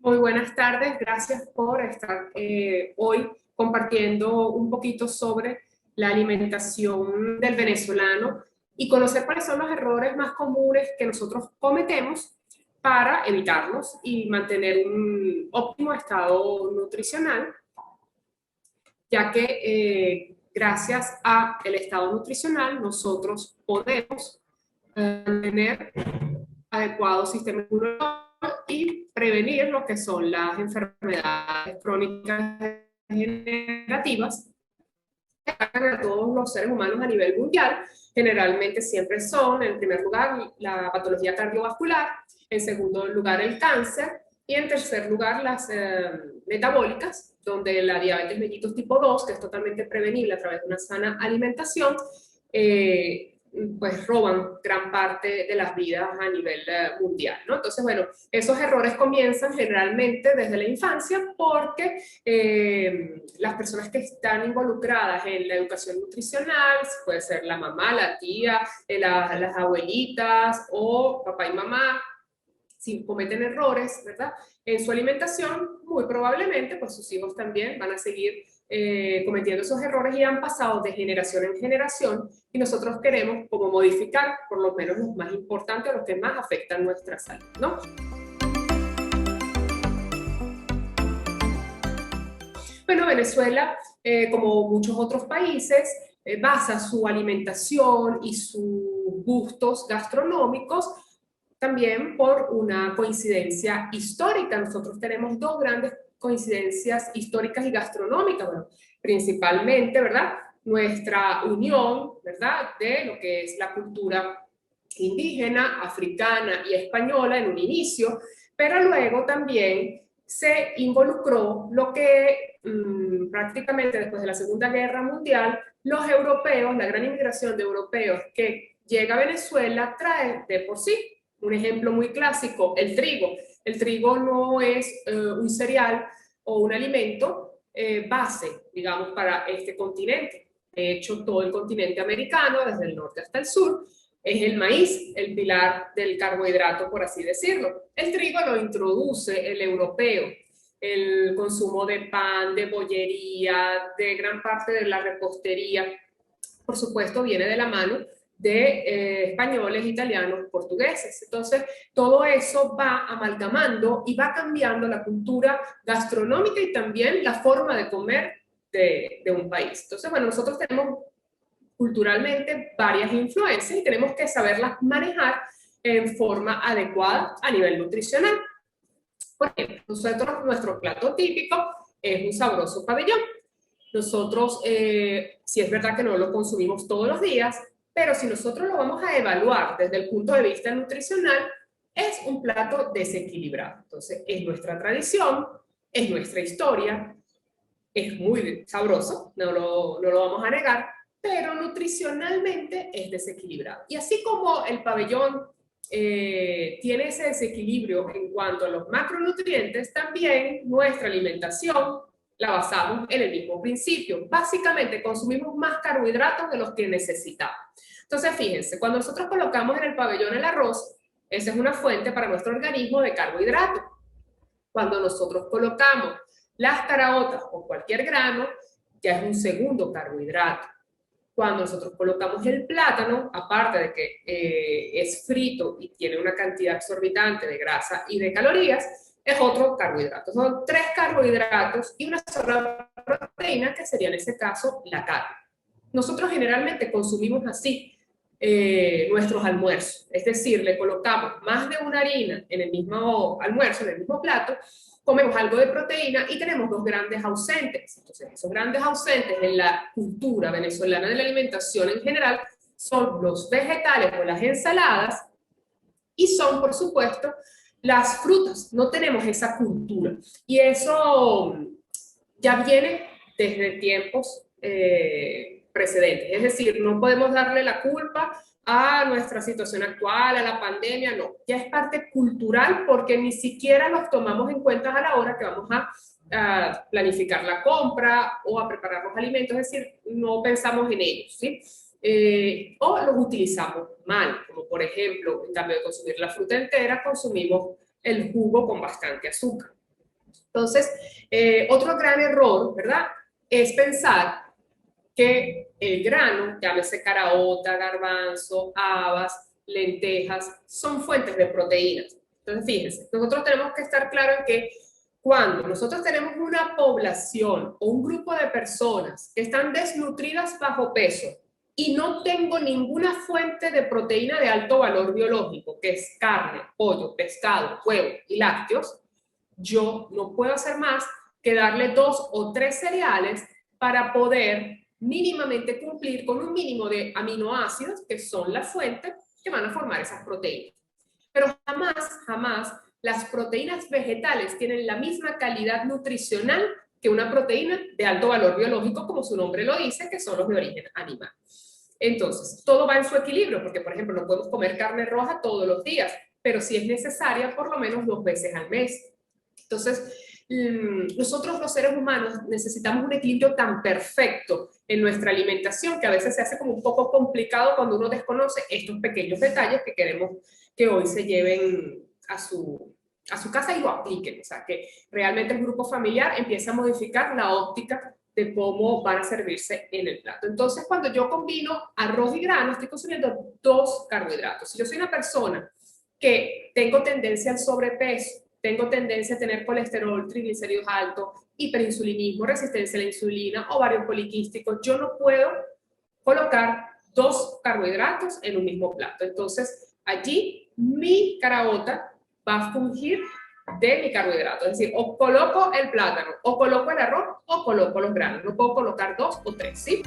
Muy buenas tardes, gracias por estar hoy compartiendo un poquito sobre la alimentación del venezolano y conocer cuáles son los errores más comunes que nosotros cometemos para evitarlos y mantener un óptimo estado nutricional, ya que gracias al estado nutricional nosotros podemos tener adecuado sistema inmunológico y prevenir lo que son las enfermedades crónicas degenerativas que atacan a todos los seres humanos a nivel mundial. Generalmente siempre son, en primer lugar, la patología cardiovascular, en segundo lugar, el cáncer, y en tercer lugar, las metabólicas, donde la diabetes mellitus tipo 2, que es totalmente prevenible a través de una sana alimentación, pues roban gran parte de las vidas a nivel mundial, ¿no? Entonces, bueno, esos errores comienzan generalmente desde la infancia porque las personas que están involucradas en la educación nutricional, puede ser la mamá, la tía, las abuelitas o papá y mamá, si cometen errores, ¿verdad? En su alimentación, muy probablemente, pues sus hijos también van a seguir cometiendo esos errores y han pasado de generación en generación y nosotros queremos como modificar por lo menos los más importantes o los que más afectan nuestra salud, ¿no? Bueno, Venezuela, como muchos otros países, basa su alimentación y sus gustos gastronómicos también por una coincidencia histórica. Nosotros tenemos dos grandes coincidencias históricas y gastronómicas, bueno, principalmente, ¿verdad? Nuestra unión, ¿verdad? De lo que es la cultura indígena, africana y española en un inicio, pero luego también se involucró lo que prácticamente después de la Segunda Guerra Mundial, los europeos, la gran inmigración de europeos que llega a Venezuela trae de por sí. Un ejemplo muy clásico, el trigo. El trigo no es un cereal o un alimento base, digamos, para este continente. De hecho, todo el continente americano, desde el norte hasta el sur, es el maíz, el pilar del carbohidrato, por así decirlo. El trigo lo introduce el europeo. El consumo de pan, de bollería, de gran parte de la repostería, por supuesto, viene de la mano de españoles, italianos, portugueses. Entonces, todo eso va amalgamando y va cambiando la cultura gastronómica y también la forma de comer de un país. Entonces, bueno, nosotros tenemos culturalmente varias influencias y tenemos que saberlas manejar en forma adecuada a nivel nutricional. Por ejemplo, nosotros, nuestro plato típico es un sabroso pabellón. Nosotros, sí es verdad que no lo consumimos todos los días, pero si nosotros lo vamos a evaluar desde el punto de vista nutricional, es un plato desequilibrado. Entonces, es nuestra tradición, es nuestra historia, es muy sabroso, no lo vamos a negar, pero nutricionalmente es desequilibrado. Y así como el pabellón tiene ese desequilibrio en cuanto a los macronutrientes, también nuestra alimentación la basamos en el mismo principio. Básicamente consumimos más carbohidratos de los que necesitamos. Entonces, fíjense, cuando nosotros colocamos en el pabellón el arroz, esa es una fuente para nuestro organismo de carbohidratos. Cuando nosotros colocamos las caraotas o cualquier grano, ya es un segundo carbohidrato. Cuando nosotros colocamos el plátano, aparte de que es frito y tiene una cantidad exorbitante de grasa y de calorías, es otro carbohidrato. Son tres carbohidratos y una sola proteína, que sería en ese caso la carne. Nosotros generalmente consumimos así nuestros almuerzos, es decir, le colocamos más de una harina en el mismo almuerzo, en el mismo plato, comemos algo de proteína y tenemos dos grandes ausentes. Entonces, esos grandes ausentes en la cultura venezolana de la alimentación en general son los vegetales o las ensaladas y son, por supuesto, las frutas. No tenemos esa cultura. Y eso ya viene desde tiempos precedentes. Es decir, no podemos darle la culpa a nuestra situación actual, a la pandemia, no. Ya es parte cultural porque ni siquiera los tomamos en cuenta a la hora que vamos a planificar la compra o a preparar los alimentos, es decir, no pensamos en ellos, ¿sí? O los utilizamos mal, como por ejemplo, en cambio de consumir la fruta entera, consumimos el jugo con bastante azúcar. Entonces, otro gran error, ¿verdad? Es pensar que el grano, llámese caraota, garbanzo, habas, lentejas, son fuentes de proteínas. Entonces, fíjense, nosotros tenemos que estar claros en que cuando nosotros tenemos una población o un grupo de personas que están desnutridas bajo peso y no tengo ninguna fuente de proteína de alto valor biológico, que es carne, pollo, pescado, huevo y lácteos, yo no puedo hacer más que darle 2 o 3 cereales para poder mínimamente cumplir con un mínimo de aminoácidos, que son las fuentes que van a formar esas proteínas. Pero jamás las proteínas vegetales tienen la misma calidad nutricional que una proteína de alto valor biológico, como su nombre lo dice, que son los de origen animal. Entonces, todo va en su equilibrio, porque, por ejemplo, no podemos comer carne roja todos los días, pero sí es necesaria por lo menos 2 veces al mes. Entonces, nosotros los seres humanos necesitamos un equilibrio tan perfecto en nuestra alimentación que a veces se hace como un poco complicado cuando uno desconoce estos pequeños detalles que queremos que hoy se lleven a su casa y lo apliquen. O sea, que realmente el grupo familiar empiece a modificar la óptica de cómo van a servirse en el plato. Entonces, cuando yo combino arroz y grano, estoy consumiendo 2 carbohidratos. Si yo soy una persona que tengo tendencia al sobrepeso, tengo tendencia a tener colesterol, triglicéridos altos, hiperinsulinismo, resistencia a la insulina, ovarios poliquísticos, yo no puedo colocar 2 carbohidratos en un mismo plato. Entonces, allí mi caraota va a fungir de mi carbohidrato. Es decir, o coloco el plátano, o coloco el arroz, o coloco los granos. No puedo colocar 2 o 3, ¿sí?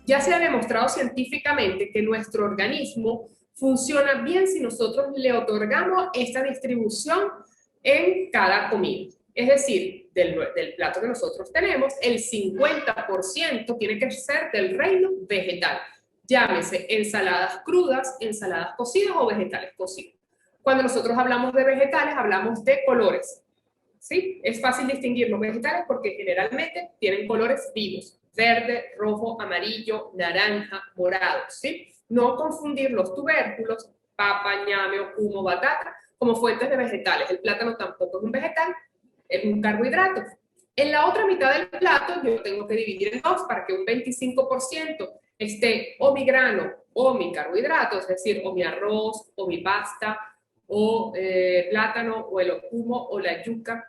Ya se ha demostrado científicamente que nuestro organismo funciona bien si nosotros le otorgamos esta distribución en cada comida. Es decir, del plato que nosotros tenemos, el 50% tiene que ser del reino vegetal. Llámese ensaladas crudas, ensaladas cocidas o vegetales cocidos. Cuando nosotros hablamos de vegetales, hablamos de colores. ¿Sí? Es fácil distinguir los vegetales porque generalmente tienen colores vivos: verde, rojo, amarillo, naranja, morado, ¿sí? No confundir los tubérculos, papa, ñame, ocumo, batata, como fuentes de vegetales. El plátano tampoco es un vegetal, es un carbohidrato. En la otra mitad del plato yo tengo que dividir en 2 para que un 25% esté o mi grano o mi carbohidrato, es decir, o mi arroz o mi pasta o plátano o el ocumo o la yuca.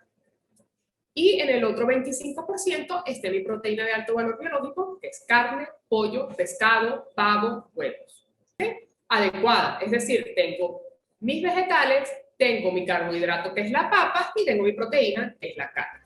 Y en el otro 25% esté mi proteína de alto valor biológico, que es carne, pollo, pescado, pavo, huevos. ¿Sí? Adecuada, es decir, tengo mis vegetales, tengo mi carbohidrato, que es la papa, y tengo mi proteína, que es la carne.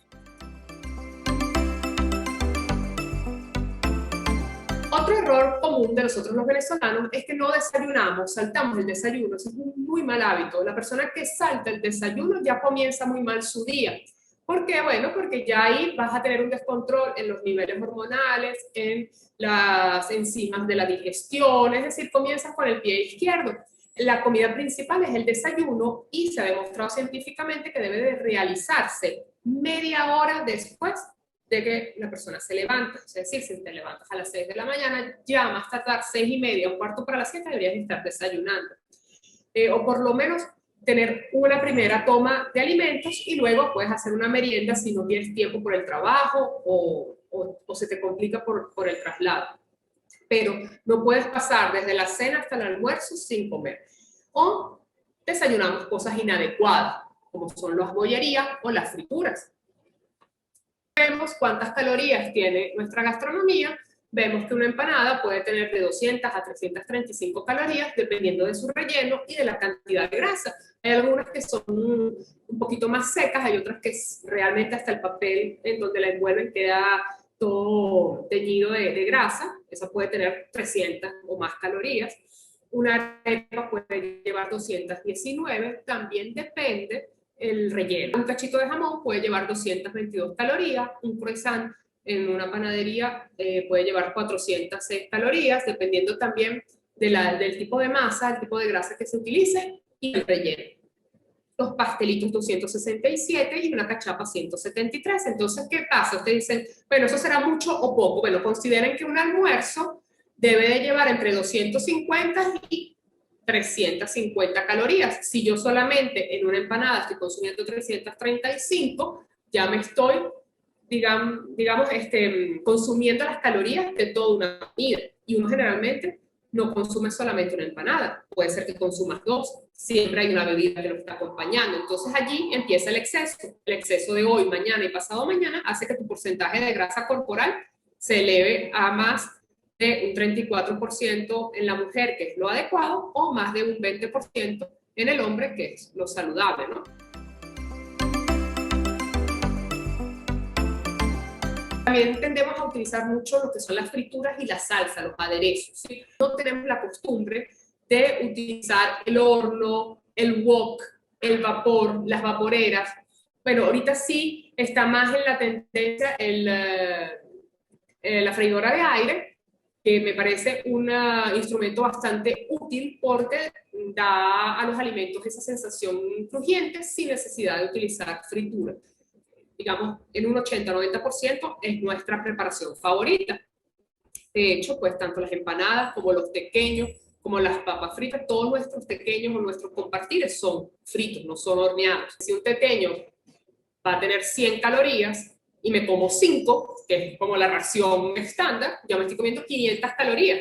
Otro error común de nosotros los venezolanos es que no desayunamos, saltamos el desayuno. Eso es un muy mal hábito. La persona que salta el desayuno ya comienza muy mal su día. ¿Por qué? Bueno, porque ya ahí vas a tener un descontrol en los niveles hormonales, en las enzimas de la digestión, es decir, comienzas con el pie izquierdo. La comida principal es el desayuno y se ha demostrado científicamente que debe de realizarse media hora después de que la persona se levanta. Es decir, si te levantas a las 6 de la mañana, ya más tardar 6 y media, un cuarto para las 7, deberías estar desayunando. O por lo menos tener una primera toma de alimentos y luego puedes hacer una merienda si no tienes tiempo por el trabajo o se te complica por el traslado. Pero no puedes pasar desde la cena hasta el almuerzo sin comer. O desayunamos cosas inadecuadas, como son las bollerías o las frituras. Vemos cuántas calorías tiene nuestra gastronomía. Vemos que una empanada puede tener de 200 a 335 calorías dependiendo de su relleno y de la cantidad de grasa. Hay algunas que son un poquito más secas, hay otras que realmente hasta el papel en donde la envuelven queda todo teñido de grasa. Esa puede tener 300 o más calorías. Una arepa puede llevar 219, también depende el relleno. Un cachito de jamón puede llevar 222 calorías, un croissant en una panadería puede llevar 406 calorías, dependiendo también del tipo de masa, el tipo de grasa que se utilice y el relleno. Los pastelitos 267 y una cachapa 173. Entonces, ¿qué pasa? Ustedes dicen, bueno, ¿eso será mucho o poco? Bueno, consideren que un almuerzo debe de llevar entre 250 y 350 calorías. Si yo solamente en una empanada estoy consumiendo 335, ya me estoy, digamos, consumiendo las calorías de toda una comida. Y uno generalmente no consume solamente una empanada, puede ser que consumas dos, siempre hay una bebida que lo está acompañando. Entonces allí empieza el exceso de hoy, mañana y pasado mañana hace que tu porcentaje de grasa corporal se eleve a más de un 34% en la mujer, que es lo adecuado, o más de un 20% en el hombre, que es lo saludable, ¿no? También tendemos a utilizar mucho lo que son las frituras y la salsa, los aderezos, ¿sí? No tenemos la costumbre de utilizar el horno, el wok, el vapor, las vaporeras. Bueno, ahorita sí está más en la tendencia la freidora de aire, que me parece un instrumento bastante útil porque da a los alimentos esa sensación crujiente sin necesidad de utilizar fritura. Digamos, en un 80-90% es nuestra preparación favorita. De hecho, pues tanto las empanadas como los tequeños, como las papas fritas, todos nuestros tequeños o nuestros compartires son fritos, no son horneados. Si un tequeño va a tener 100 calorías y me como 5, que es como la ración estándar, ya me estoy comiendo 500 calorías.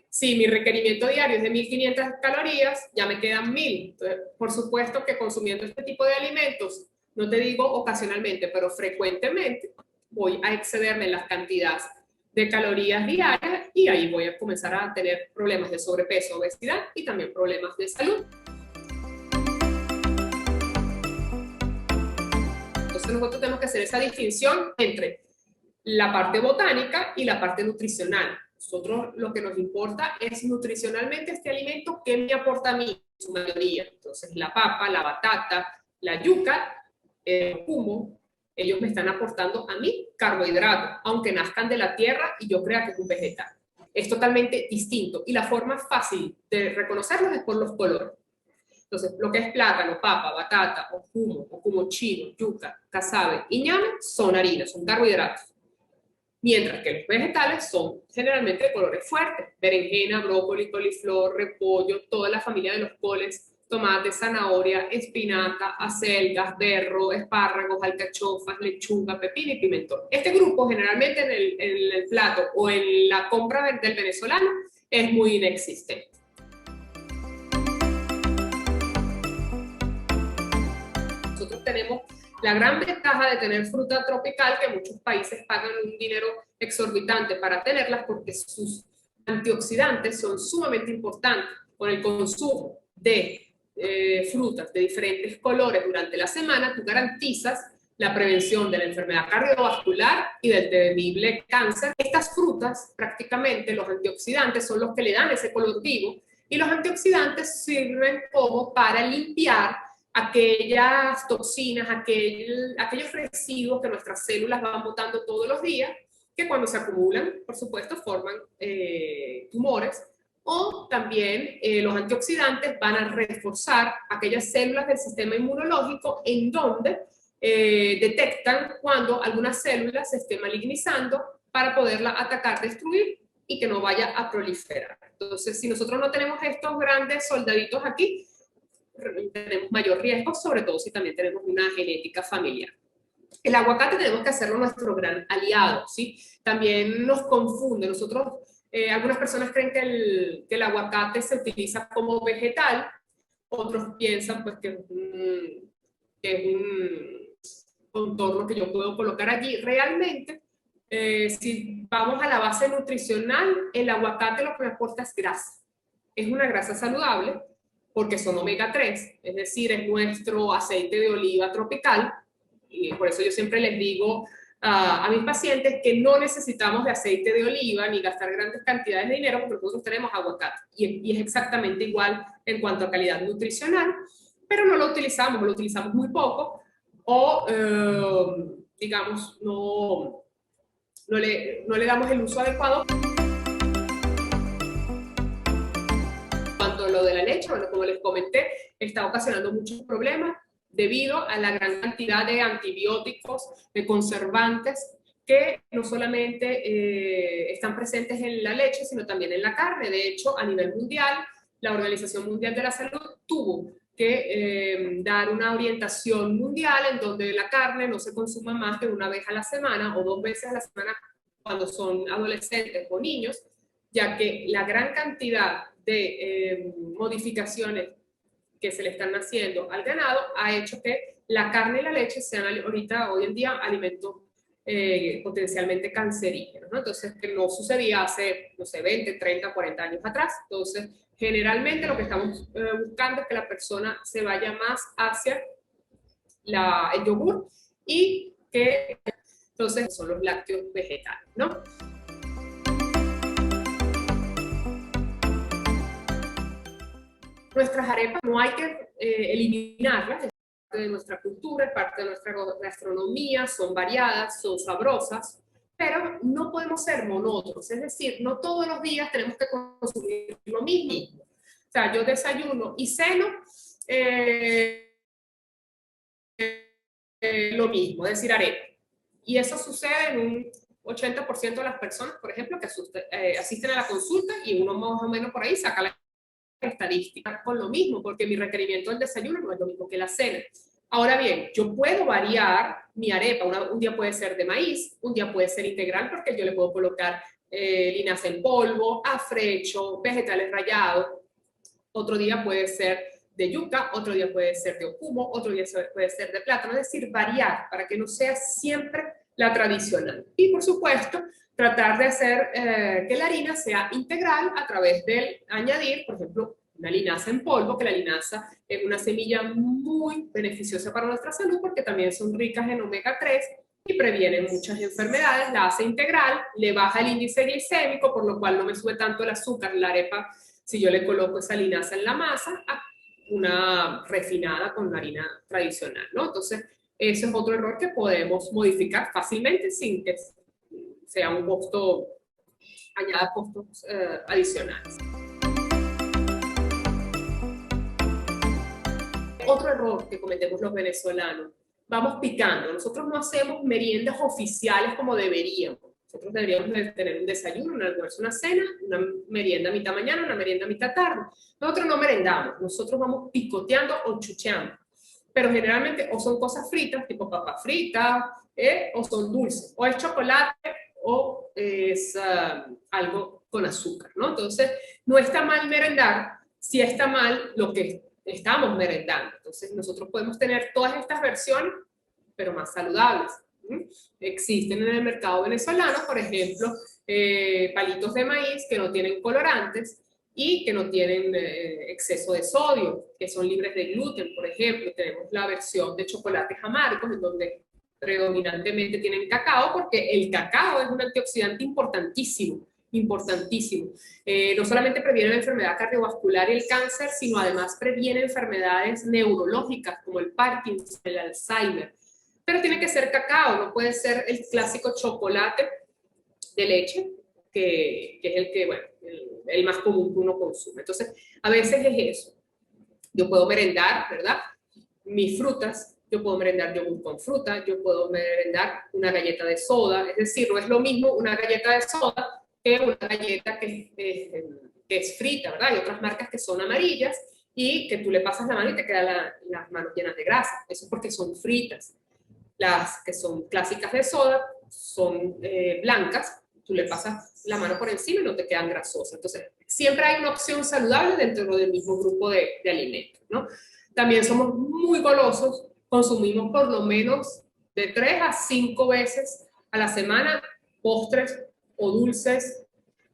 Si mi requerimiento diario es de 1500 calorías, ya me quedan 1000. Entonces, por supuesto que consumiendo este tipo de alimentos, no te digo ocasionalmente, pero frecuentemente, voy a excederme en las cantidades de calorías diarias y ahí voy a comenzar a tener problemas de sobrepeso, obesidad y también problemas de salud. Entonces nosotros tenemos que hacer esa distinción entre la parte botánica y la parte nutricional. Nosotros lo que nos importa es nutricionalmente este alimento, ¿qué me aporta a mí en su mayoría? Entonces la papa, la batata, la yuca, el humo, ellos me están aportando a mí carbohidratos, aunque nazcan de la tierra y yo crea que es un vegetal. Es totalmente distinto y la forma fácil de reconocerlos es por los colores. Entonces, lo que es plátano, papa, batata, ocumo chino, yuca, casabe y ñame son harinas, son carbohidratos. Mientras que los vegetales son generalmente de colores fuertes: berenjena, brócoli, coliflor, repollo, toda la familia de los coles, tomate, zanahoria, espinaca, acelgas, berro, espárragos, alcachofas, lechuga, pepino y pimentón. Este grupo generalmente en el plato o en la compra del venezolano es muy inexistente. Nosotros tenemos la gran ventaja de tener fruta tropical, que muchos países pagan un dinero exorbitante para tenerlas porque sus antioxidantes son sumamente importantes. Con el consumo de frutas de diferentes colores durante la semana, tú garantizas la prevención de la enfermedad cardiovascular y del temible cáncer. Estas frutas, prácticamente los antioxidantes son los que le dan ese color vivo, y los antioxidantes sirven como para limpiar aquellas toxinas, aquellos residuos que nuestras células van botando todos los días, que cuando se acumulan, por supuesto, forman tumores. O también los antioxidantes van a reforzar aquellas células del sistema inmunológico en donde detectan cuando alguna célula se esté malignizando para poderla atacar, destruir y que no vaya a proliferar. Entonces, si nosotros no tenemos estos grandes soldaditos aquí, tenemos mayor riesgo, sobre todo si también tenemos una genética familiar. El aguacate tenemos que hacerlo nuestro gran aliado, ¿sí? También nos confunde. Nosotros, algunas personas creen que el aguacate se utiliza como vegetal, otros piensan pues que es un contorno que yo puedo colocar allí. Realmente, si vamos a la base nutricional, el aguacate lo que me aporta es grasa. Es una grasa saludable porque son omega 3, es decir, es nuestro aceite de oliva tropical, y por eso yo siempre les digo a mis pacientes que no necesitamos de aceite de oliva ni gastar grandes cantidades de dinero porque nosotros tenemos aguacate, y es exactamente igual en cuanto a calidad nutricional, pero no lo utilizamos muy poco, o digamos, no le damos el uso adecuado. Lo de la leche, bueno, como les comenté, está ocasionando muchos problemas debido a la gran cantidad de antibióticos, de conservantes que no solamente están presentes en la leche, sino también en la carne. De hecho, a nivel mundial, la Organización Mundial de la Salud tuvo que dar una orientación mundial en donde la carne no se consuma más de una vez a la semana o 2 veces a la semana cuando son adolescentes o niños, ya que la gran cantidad de modificaciones que se le están haciendo al ganado ha hecho que la carne y la leche sean ahorita, hoy en día, alimentos potencialmente cancerígenos, ¿no? Entonces, que no sucedía hace, no sé, 20, 30, 40 años atrás. Entonces, generalmente lo que estamos buscando es que la persona se vaya más hacia el yogur y que entonces son los lácteos vegetales, ¿no? Nuestras arepas no hay que eliminarlas, es parte de nuestra cultura, es parte de nuestra gastronomía, son variadas, son sabrosas, pero no podemos ser monótonos, es decir, no todos los días tenemos que consumir lo mismo. O sea, yo desayuno y ceno lo mismo, es decir, arepa. Y eso sucede en un 80% de las personas, por ejemplo, que asisten a la consulta y uno más o menos por ahí saca la estadística con lo mismo, porque mi requerimiento del desayuno no es lo mismo que la cena. Ahora bien, yo puedo variar mi arepa, un día puede ser de maíz, un día puede ser integral porque yo le puedo colocar linaza en polvo, afrecho, vegetales rallados, otro día puede ser de yuca, otro día puede ser de okumo, otro día puede ser de plátano, es decir, variar para que no sea siempre la tradicional. Y por supuesto, tratar de hacer que la harina sea integral a través de añadir, por ejemplo, una linaza en polvo, que la linaza es una semilla muy beneficiosa para nuestra salud porque también son ricas en omega 3 y previenen muchas enfermedades, la hace integral, le baja el índice glicémico, por lo cual no me sube tanto el azúcar, la arepa, si yo le coloco esa linaza en la masa, a una refinada con la harina tradicional, ¿no? Entonces, ese es otro error que podemos modificar fácilmente sin que sea un costo, añada costos adicionales. Otro error que cometemos los venezolanos, vamos picando. Nosotros no hacemos meriendas oficiales como deberíamos. Nosotros deberíamos tener un desayuno, un almuerzo, una cena, una merienda a mitad mañana, una merienda a mitad tarde. Nosotros no merendamos, nosotros vamos picoteando o chucheando. Pero generalmente o son cosas fritas, tipo papas fritas, o son dulces, o es chocolate, o es algo con azúcar, ¿no? Entonces, no está mal merendar, sí está mal lo que estamos merendando. Entonces, nosotros podemos tener todas estas versiones, pero más saludables. Existen en el mercado venezolano, por ejemplo, palitos de maíz que no tienen colorantes y que no tienen exceso de sodio, que son libres de gluten, por ejemplo. Tenemos la versión de chocolates amargos, en donde predominantemente tienen cacao, porque el cacao es un antioxidante importantísimo, importantísimo. No solamente previene la enfermedad cardiovascular y el cáncer, sino además previene enfermedades neurológicas como el Parkinson, el Alzheimer. Pero tiene que ser cacao, no puede ser el clásico chocolate de leche, que es el que, bueno, el más común que uno consume. Entonces, a veces es eso. Yo puedo merendar, ¿verdad? Mis frutas, yo puedo merendar yogur con fruta, yo puedo merendar una galleta de soda, es decir, no es lo mismo una galleta de soda que una galleta que es frita, ¿verdad? Hay otras marcas que son amarillas y que tú le pasas la mano y te quedan las manos llenas de grasa. Eso es porque son fritas. Las que son clásicas de soda son blancas, tú le pasas la mano por encima y no te quedan grasosas. Entonces, siempre hay una opción saludable dentro del mismo grupo de alimentos, ¿no? También somos muy golosos, consumimos por lo menos de 3 a 5 veces a la semana postres o dulces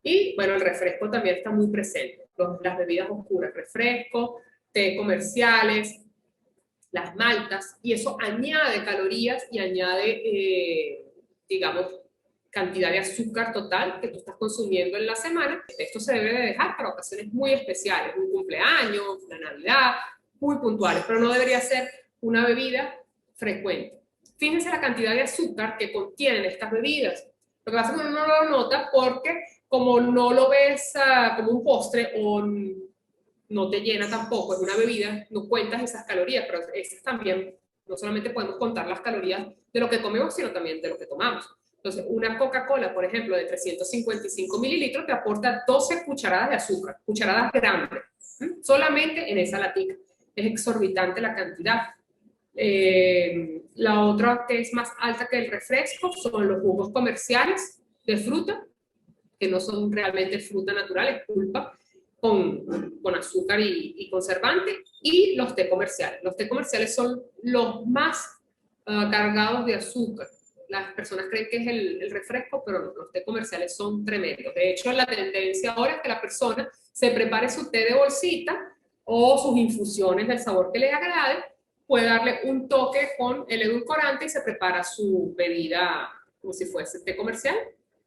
y, bueno, el refresco también está muy presente. Las bebidas oscuras, refresco, té comerciales, las maltas, y eso añade calorías y añade, digamos, cantidad de azúcar total que tú estás consumiendo en la semana. Esto se debe de dejar para ocasiones muy especiales, un cumpleaños, la Navidad, muy puntuales, pero no debería ser una bebida frecuente. Fíjense la cantidad de azúcar que contienen estas bebidas. Lo que pasa es que uno no lo nota porque como no lo ves como un postre o no te llena tampoco, es una bebida, no cuentas esas calorías, pero esas también, no solamente podemos contar las calorías de lo que comemos, sino también de lo que tomamos. Entonces, una Coca-Cola, por ejemplo, de 355 mililitros, te aporta 12 cucharadas de azúcar, cucharadas grandes, solamente en esa latica. Es exorbitante la cantidad. La otra que es más alta que el refresco son los jugos comerciales de fruta, que no son realmente fruta natural, es pulpa con azúcar y conservante, y los té comerciales. Los té comerciales son los más cargados de azúcar. Las personas creen que es el refresco, pero no, los té comerciales son tremendos. De hecho, la tendencia ahora es que la persona se prepare su té de bolsita o sus infusiones del sabor que le agrade, puede darle un toque con el edulcorante y se prepara su bebida como si fuese té comercial,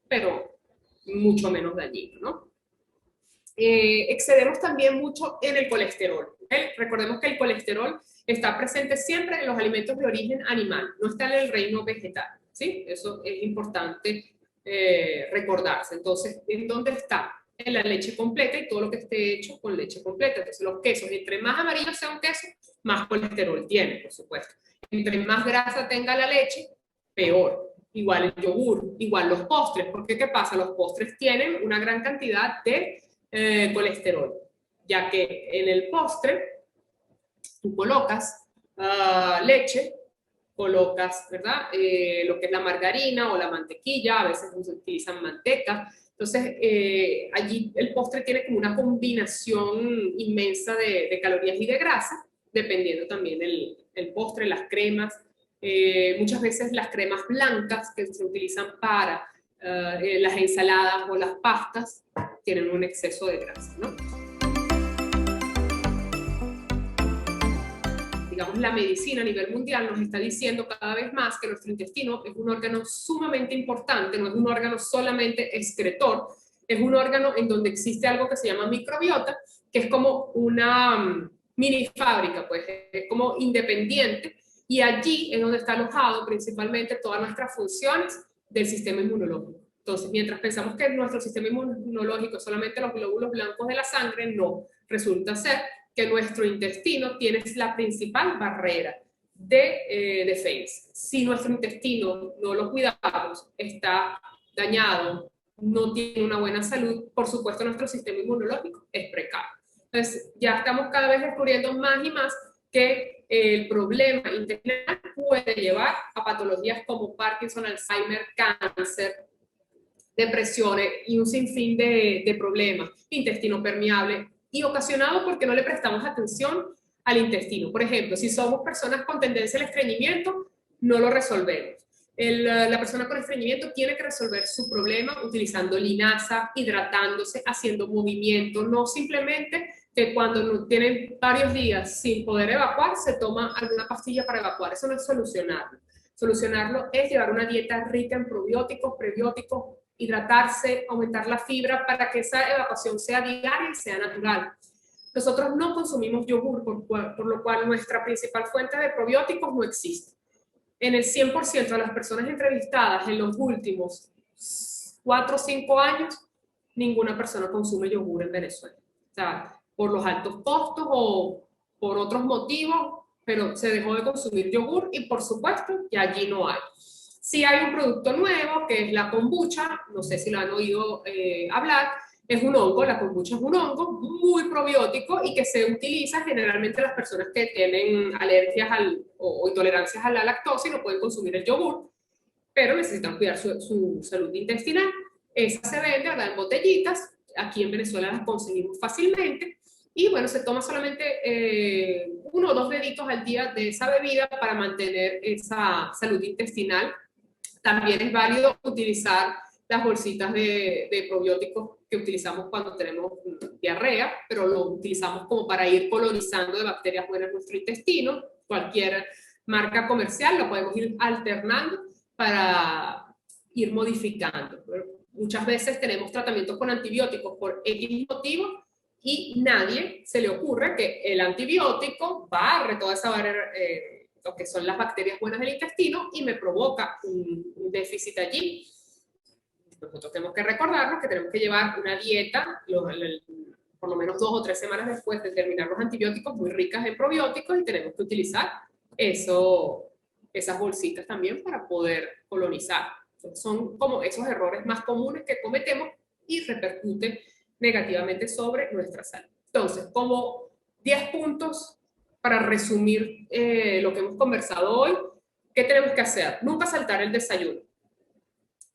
pero mucho menos dañino, ¿no? Excedemos también mucho en el colesterol. ¿Okay? Recordemos que el colesterol está presente siempre en los alimentos de origen animal, no está en el reino vegetal, ¿sí? Eso es importante recordarse. Entonces, ¿en dónde está? En la leche completa y todo lo que esté hecho con leche completa. Entonces, los quesos, entre más amarillo sea un queso, más colesterol tiene, por supuesto. Entre más grasa tenga la leche, peor. Igual el yogur, igual los postres, porque ¿qué pasa? Los postres tienen una gran cantidad de colesterol, ya que en el postre tú colocas leche, colocas, ¿verdad? Lo que es la margarina o la mantequilla, a veces se utilizan manteca. Entonces, allí el postre tiene como una combinación inmensa de calorías y de grasa, dependiendo también el postre, las cremas. Muchas veces las cremas blancas que se utilizan para las ensaladas o las pastas tienen un exceso de grasa, ¿no? Digamos, la medicina a nivel mundial nos está diciendo cada vez más que nuestro intestino es un órgano sumamente importante, no es un órgano solamente excretor, es un órgano en donde existe algo que se llama microbiota, que es como una mini fábrica, pues es como independiente, y allí es donde está alojado principalmente todas nuestras funciones del sistema inmunológico. Entonces, mientras pensamos que nuestro sistema inmunológico es solamente los glóbulos blancos de la sangre, no, resulta ser que nuestro intestino tiene la principal barrera de defensa. Si nuestro intestino no lo cuidamos, está dañado, no tiene una buena salud, por supuesto nuestro sistema inmunológico es precario. Entonces ya estamos cada vez descubriendo más y más que el problema intestinal puede llevar a patologías como Parkinson, Alzheimer, cáncer, depresiones y un sinfín de problemas, intestino permeable, y ocasionado porque no le prestamos atención al intestino. Por ejemplo, si somos personas con tendencia al estreñimiento, no lo resolvemos. La persona con estreñimiento tiene que resolver su problema utilizando linaza, hidratándose, haciendo movimiento, no simplemente que cuando tienen varios días sin poder evacuar, se toma alguna pastilla para evacuar. Eso no es solucionarlo. Solucionarlo es llevar una dieta rica en probióticos, prebióticos, hidratarse, aumentar la fibra para que esa evacuación sea diaria y sea natural. Nosotros no consumimos yogur, por lo cual nuestra principal fuente de probióticos no existe. En el 100% de las personas entrevistadas en los últimos 4 o 5 años, ninguna persona consume yogur en Venezuela. O sea, por los altos costos o por otros motivos, pero se dejó de consumir yogur y por supuesto que allí no hay. Sí hay un producto nuevo que es la kombucha, no sé si lo han oído hablar, es un hongo, la kombucha es un hongo muy probiótico y que se utiliza generalmente en las personas que tienen alergias o intolerancias a la lactosa y no pueden consumir el yogur, pero necesitan cuidar su salud intestinal. Esa se vende, ¿verdad?, en botellitas, aquí en Venezuela las conseguimos fácilmente, y bueno, se toma solamente 1 o 2 deditos al día de esa bebida para mantener esa salud intestinal. También es válido utilizar las bolsitas de probióticos que utilizamos cuando tenemos diarrea, pero lo utilizamos como para ir colonizando de bacterias buenas nuestro intestino. Cualquier marca comercial lo podemos ir alternando para ir modificando. Muchas veces tenemos tratamientos con antibióticos por X motivo y nadie se le ocurre que el antibiótico barre toda esa barrera, lo que son las bacterias buenas del intestino y me provoca un déficit allí. Nosotros tenemos que recordarnos que tenemos que llevar una dieta, por lo menos 2 o 3 semanas después de terminar los antibióticos, muy ricas en probióticos, y tenemos que utilizar esas bolsitas también para poder colonizar. Entonces, son como esos errores más comunes que cometemos y repercuten negativamente sobre nuestra salud. Entonces, como 10 puntos para resumir lo que hemos conversado hoy, ¿qué tenemos que hacer? Nunca saltar el desayuno.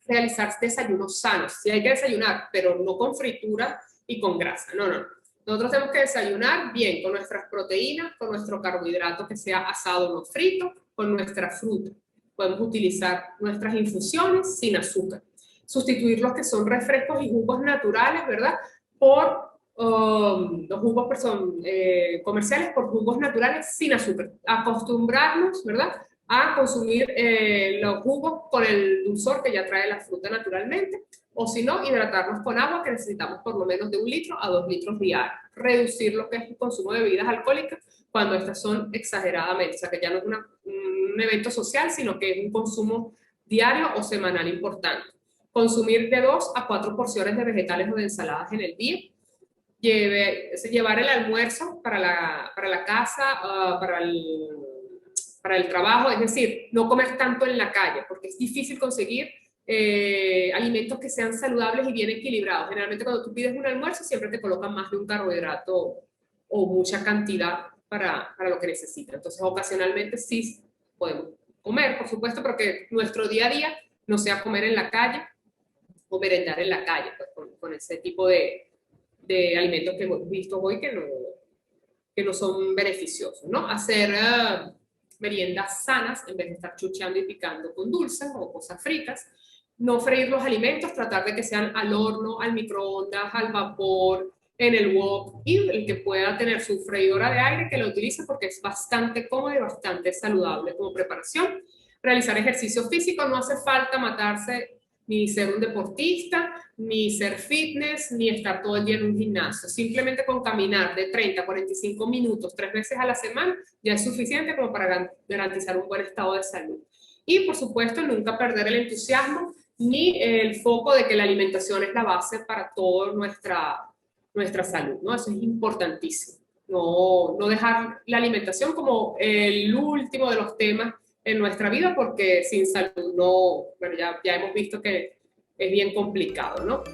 Realizar desayunos sanos. Sí hay que desayunar, pero no con fritura y con grasa. No, no. Nosotros tenemos que desayunar bien con nuestras proteínas, con nuestro carbohidrato que sea asado no frito, con nuestra fruta. Podemos utilizar nuestras infusiones sin azúcar. Sustituir los que son refrescos y jugos naturales, ¿verdad? Por los jugos comerciales por jugos naturales sin azúcar. Acostumbrarnos, ¿verdad?, a consumir los jugos con el dulzor que ya trae la fruta naturalmente, o si no, hidratarnos con agua, que necesitamos por lo menos de 1 litro a 2 litros diarios. Reducir lo que es el consumo de bebidas alcohólicas cuando estas son exageradamente, o sea que ya no es un evento social, sino que es un consumo diario o semanal importante. Consumir de 2 a 4 porciones de vegetales o de ensaladas en el día. Llevar el almuerzo para la casa, para el trabajo, es decir, no comer tanto en la calle, porque es difícil conseguir alimentos que sean saludables y bien equilibrados. Generalmente cuando tú pides un almuerzo siempre te colocan más de un carbohidrato o mucha cantidad para lo que necesitas. Entonces ocasionalmente sí podemos comer, por supuesto, pero que nuestro día a día no sea comer en la calle o merendar en la calle, pues, con ese tipo de alimentos que hemos visto hoy que no son beneficiosos, ¿no? Hacer meriendas sanas en vez de estar chucheando y picando con dulces o cosas fritas. No freír los alimentos, tratar de que sean al horno, al microondas, al vapor, en el wok, y el que pueda tener su freidora de aire que lo utilice porque es bastante cómodo y bastante saludable como preparación. Realizar ejercicio físico, no hace falta matarse ni ser un deportista, ni ser fitness, ni estar todo el día en un gimnasio. Simplemente con caminar de 30 a 45 minutos 3 veces a la semana ya es suficiente como para garantizar un buen estado de salud. Y por supuesto, nunca perder el entusiasmo ni el foco de que la alimentación es la base para toda nuestra salud, ¿no? Eso es importantísimo. No dejar la alimentación como el último de los temas en nuestra vida, porque sin salud no, bueno, ya hemos visto que es bien complicado, ¿no?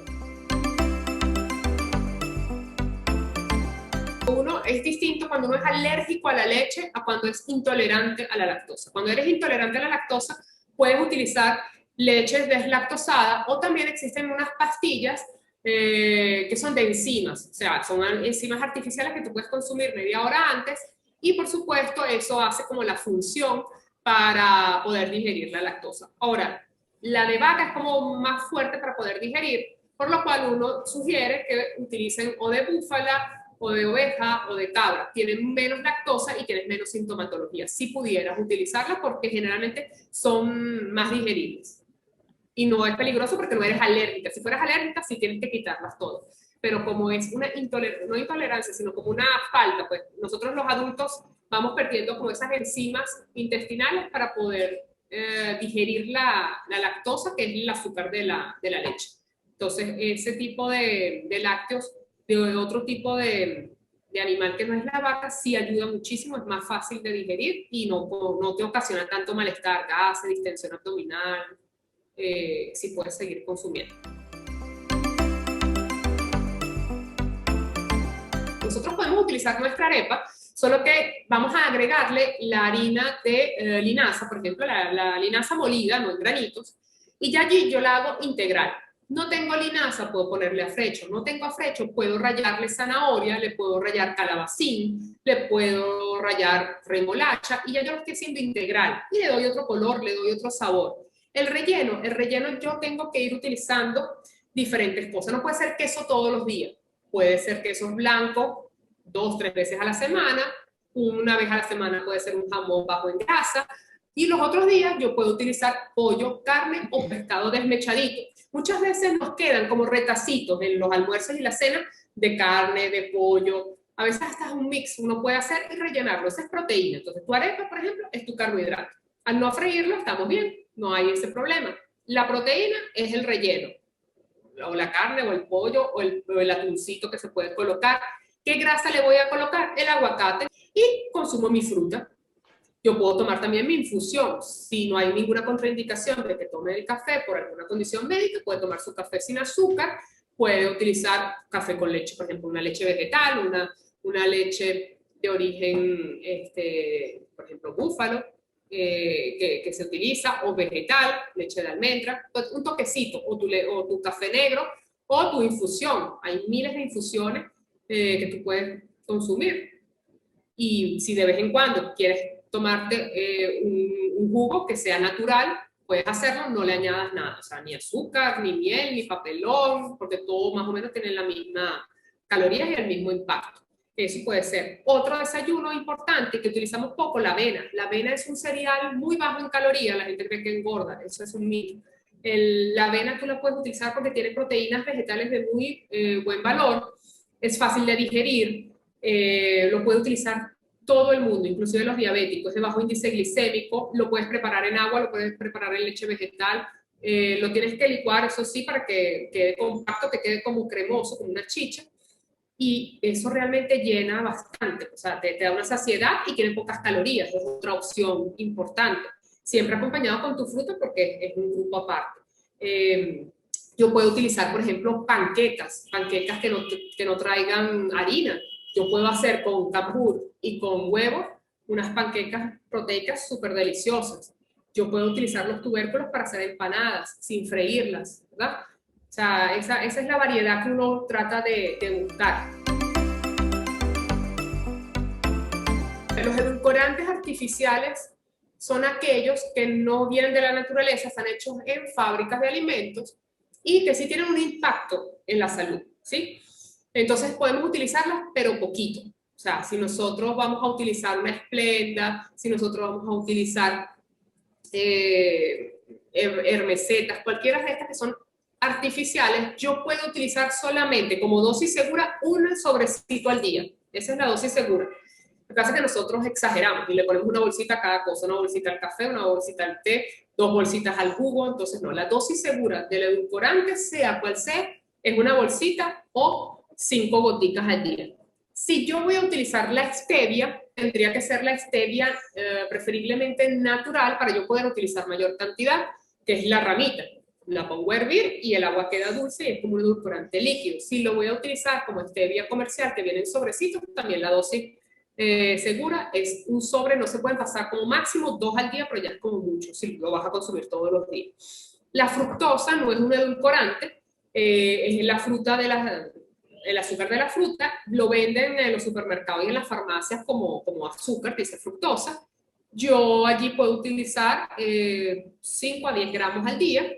Uno es distinto cuando uno es alérgico a la leche a cuando es intolerante a la lactosa. Cuando eres intolerante a la lactosa, puedes utilizar leche deslactosada, o también existen unas pastillas que son de enzimas, o sea, son enzimas artificiales que tú puedes consumir media hora antes, y por supuesto eso hace como la función para poder digerir la lactosa. Ahora, la de vaca es como más fuerte para poder digerir, por lo cual uno sugiere que utilicen o de búfala, o de oveja o de cabra. Tienen menos lactosa y tienes menos sintomatología. Si pudieras utilizarla, porque generalmente son más digeribles. Y no es peligroso porque no eres alérgica. Si fueras alérgica, sí tienes que quitarlas todas. Pero como es una no intolerancia, sino como una falta, pues nosotros los adultos vamos perdiendo como esas enzimas intestinales para poder digerir la lactosa, que es el azúcar de la leche. Entonces, ese tipo de lácteos de otro tipo de animal que no es la vaca, sí ayuda muchísimo, es más fácil de digerir y no te ocasiona tanto malestar, gases, distensión abdominal, si puedes seguir consumiendo. Nosotros podemos utilizar nuestra arepa, solo que vamos a agregarle la harina de linaza, por ejemplo, la linaza molida, no en granitos, y ya allí yo la hago integral. No tengo linaza, puedo ponerle afrecho. No tengo afrecho, puedo rallarle zanahoria, le puedo rallar calabacín, le puedo rallar remolacha, y ya yo lo estoy haciendo integral. Y le doy otro color, le doy otro sabor. El relleno yo tengo que ir utilizando diferentes cosas. No puede ser queso todos los días. Puede ser queso blanco 2, 3 veces a la semana. Una vez a la semana puede ser un jamón bajo en grasa. Y los otros días yo puedo utilizar pollo, carne o pescado desmechadito. Muchas veces nos quedan como retacitos en los almuerzos y la cena de carne, de pollo. A veces hasta es un mix, uno puede hacer y rellenarlo. Esa es proteína. Entonces tu arepa, por ejemplo, es tu carbohidrato. Al no freírlo estamos bien, no hay ese problema. La proteína es el relleno, o la carne, o el pollo, o el atuncito que se puede colocar. ¿Qué grasa le voy a colocar? El aguacate, y consumo mi fruta. Yo puedo tomar también mi infusión. Si no hay ninguna contraindicación de que tome el café por alguna condición médica, puede tomar su café sin azúcar, puede utilizar café con leche, por ejemplo, una leche vegetal, una leche de origen, por ejemplo, búfalo, que se utiliza, o vegetal, leche de almendra, un toquecito, o tu café negro, o tu infusión. Hay miles de infusiones que tú puedes consumir. Y si de vez en cuando quieres tomarte un jugo que sea natural, puedes hacerlo, no le añadas nada, o sea, ni azúcar, ni miel, ni papelón, porque todo más o menos tiene la misma calorías y el mismo impacto. Eso puede ser. Otro desayuno importante que utilizamos poco, la avena. La avena es un cereal muy bajo en calorías, la gente cree que engorda, eso es un mito. La avena tú la puedes utilizar porque tiene proteínas vegetales de muy buen valor, es fácil de digerir, lo puede utilizar todo el mundo, inclusive los diabéticos, de bajo índice glicémico, lo puedes preparar en agua, lo puedes preparar en leche vegetal, lo tienes que licuar, eso sí, para que quede compacto, que quede como cremoso, como una chicha, y eso realmente llena bastante, o sea, te da una saciedad y tiene pocas calorías, es otra opción importante, siempre acompañado con tu fruta porque es un grupo aparte. Yo puedo utilizar, por ejemplo, panquecas que no traigan harina. Yo puedo hacer con cambur y con huevo unas panquecas proteicas súper deliciosas. Yo puedo utilizar los tubérculos para hacer empanadas sin freírlas, ¿verdad? O sea, esa es la variedad que uno trata de buscar. Los edulcorantes artificiales son aquellos que no vienen de la naturaleza, están hechos en fábricas de alimentos y que sí tienen un impacto en la salud, ¿sí? Entonces podemos utilizarlas, pero poquito. O sea, si nosotros vamos a utilizar una Splenda, si nosotros vamos a utilizar hermesetas, cualquiera de estas que son artificiales, yo puedo utilizar solamente como dosis segura un sobrecito al día. Esa es la dosis segura. Lo que pasa es que nosotros exageramos y le ponemos una bolsita a cada cosa, una bolsita al café, una bolsita al té, 2 bolsitas al jugo, entonces no, la dosis segura del edulcorante, sea cual sea, es una bolsita o 5 goticas al día. Si yo voy a utilizar la stevia, tendría que ser la stevia preferiblemente natural para yo poder utilizar mayor cantidad, que es la ramita. La pongo a hervir y el agua queda dulce y es como un edulcorante líquido. Si lo voy a utilizar como stevia comercial que viene en sobrecitos, también la dosis segura es un sobre, no se pueden pasar como máximo 2 al día, pero ya es como mucho si lo vas a consumir todos los días. La fructosa no es un edulcorante, es la fruta el azúcar de la fruta, lo venden en los supermercados y en las farmacias como azúcar, dice fructosa. Yo allí puedo utilizar 5 a 10 gramos al día,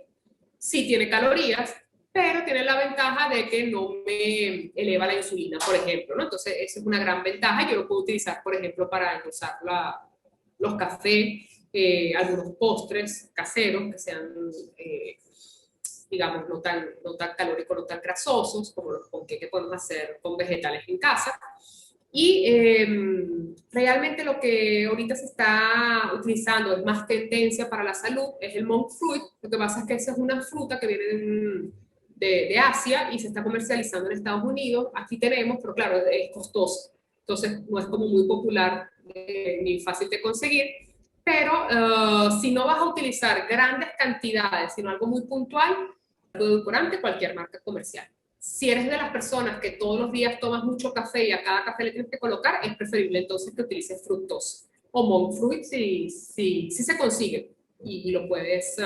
sí tiene calorías, pero tiene la ventaja de que no me eleva la insulina, por ejemplo, ¿no? Entonces, esa es una gran ventaja. Yo lo puedo utilizar, por ejemplo, para endulzar los cafés, algunos postres caseros que sean, digamos, no tan calóricos, no tan grasosos, como los ponqués que podemos hacer con vegetales en casa. Y realmente lo que ahorita se está utilizando es más tendencia para la salud, es el monk fruit. Lo que pasa es que esa es una fruta que viene de Asia y se está comercializando en Estados Unidos. Aquí tenemos, pero claro, es costoso. Entonces no es como muy popular ni fácil de conseguir. Pero si no vas a utilizar grandes cantidades, sino algo muy puntual, edulcorante, cualquier marca comercial. Si eres de las personas que todos los días tomas mucho café y a cada café le tienes que colocar, es preferible entonces que utilices fructosa. O monk fruit si se consigue y lo puedes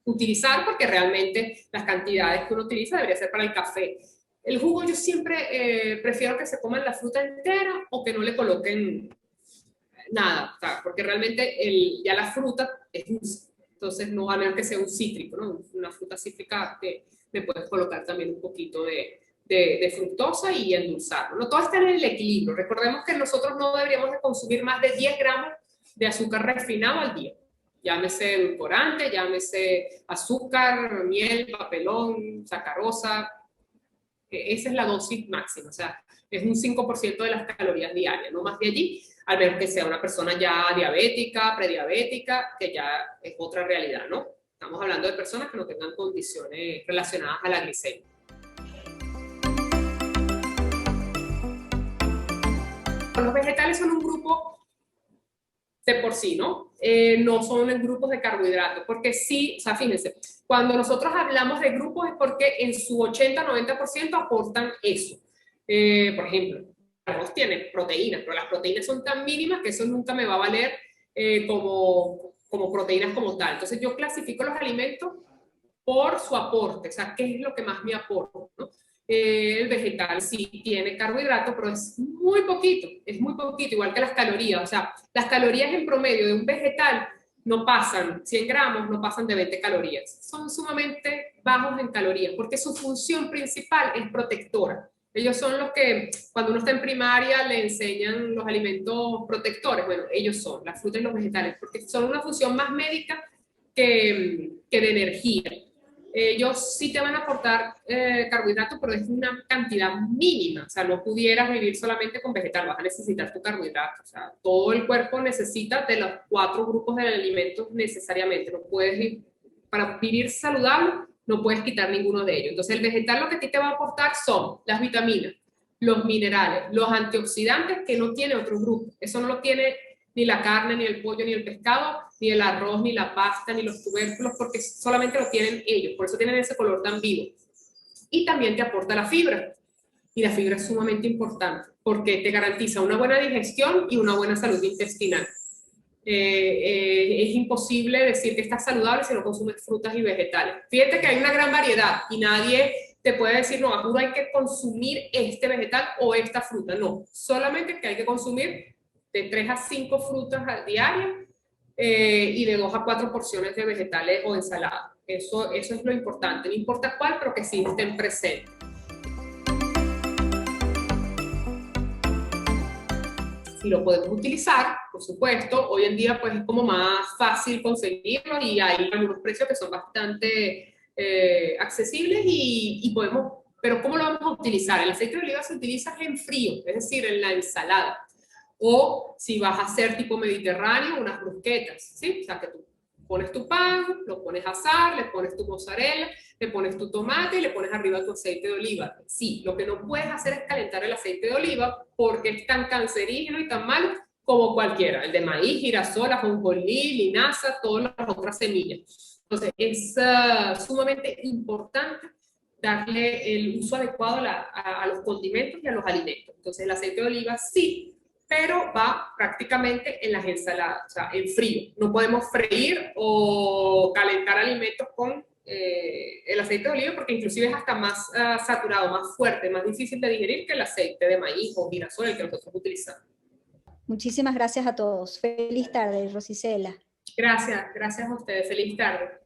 utilizar porque realmente las cantidades que uno utiliza debería ser para el café. El jugo yo siempre prefiero que se coman la fruta entera o que no le coloquen nada, porque realmente ya la fruta es dulce. Entonces, no a menos que sea un cítrico, ¿no? Una fruta cítrica que me puedes colocar también un poquito de fructosa y endulzarlo, ¿no? Todo está en el equilibrio. Recordemos que nosotros no deberíamos de consumir más de 10 gramos de azúcar refinado al día. Llámese edulcorante, llámese azúcar, miel, papelón, sacarosa. Esa es la dosis máxima, o sea, es un 5% de las calorías diarias, no más de allí, al menos que sea una persona ya diabética, prediabética, que ya es otra realidad, ¿no? Estamos hablando de personas que no tengan condiciones relacionadas a la glicemia. Los vegetales son un grupo de por sí, ¿no? No son en grupos de carbohidratos, porque sí, o sea, fíjense, cuando nosotros hablamos de grupos es porque en su 80-90% aportan eso. Por ejemplo, el arroz tiene proteínas, pero las proteínas son tan mínimas que eso nunca me va a valer como proteínas como tal. Entonces yo clasifico los alimentos por su aporte, o sea, qué es lo que más me aporta, ¿no? El vegetal sí tiene carbohidratos, pero es muy poquito, igual que las calorías, o sea, las calorías en promedio de un vegetal no pasan, 100 gramos no pasan de 20 calorías, son sumamente bajos en calorías, porque su función principal es protectora. Ellos son los que, cuando uno está en primaria, le enseñan los alimentos protectores. Bueno, ellos son, las frutas y los vegetales, porque son una función más médica que de energía. Ellos sí te van a aportar carbohidratos, pero es una cantidad mínima. O sea, no pudieras vivir solamente con vegetal, vas a necesitar tu carbohidrato. O sea, todo el cuerpo necesita de los 4 grupos de alimentos necesariamente. No puedes, para vivir saludable, no puedes quitar ninguno de ellos. Entonces, el vegetal lo que a ti te va a aportar son las vitaminas, los minerales, los antioxidantes que no tiene otro grupo. Eso no lo tiene ni la carne, ni el pollo, ni el pescado, ni el arroz, ni la pasta, ni los tubérculos, porque solamente lo tienen ellos, por eso tienen ese color tan vivo. Y también te aporta la fibra, y la fibra es sumamente importante, porque te garantiza una buena digestión y una buena salud intestinal. Es imposible decir que estás saludable si no consumes frutas y vegetales. Fíjate que hay una gran variedad y nadie te puede decir, no, a juro hay que consumir este vegetal o esta fruta. No, solamente que hay que consumir de 3 a 5 frutas al diario y de 2 a 4 porciones de vegetales o ensalada. Eso es lo importante, no importa cuál, pero que sí estén presentes. Y lo podemos utilizar, por supuesto. Hoy en día pues es como más fácil conseguirlo y hay algunos precios que son bastante accesibles y podemos, pero ¿cómo lo vamos a utilizar? El aceite de oliva se utiliza en frío, es decir, en la ensalada. O si vas a hacer tipo mediterráneo, unas brusquetas, ¿sí? O sea, que tú pones tu pan, lo pones a asar, le pones tu mozzarella, le pones tu tomate y le pones arriba tu aceite de oliva. Sí, lo que no puedes hacer es calentar el aceite de oliva porque es tan cancerígeno y tan malo como cualquiera, el de maíz, girasol, ajonjolí, linaza, todas las otras semillas. Entonces, es sumamente importante darle el uso adecuado a los condimentos y a los alimentos. Entonces, el aceite de oliva sí, pero va prácticamente en las ensaladas, o sea, en frío. No podemos freír o calentar alimentos con el aceite de oliva porque inclusive es hasta más saturado, más fuerte, más difícil de digerir que el aceite de maíz o girasol, el que nosotros utilizamos. Muchísimas gracias a todos. Feliz tarde, Rosicela. Gracias a ustedes. Feliz tarde.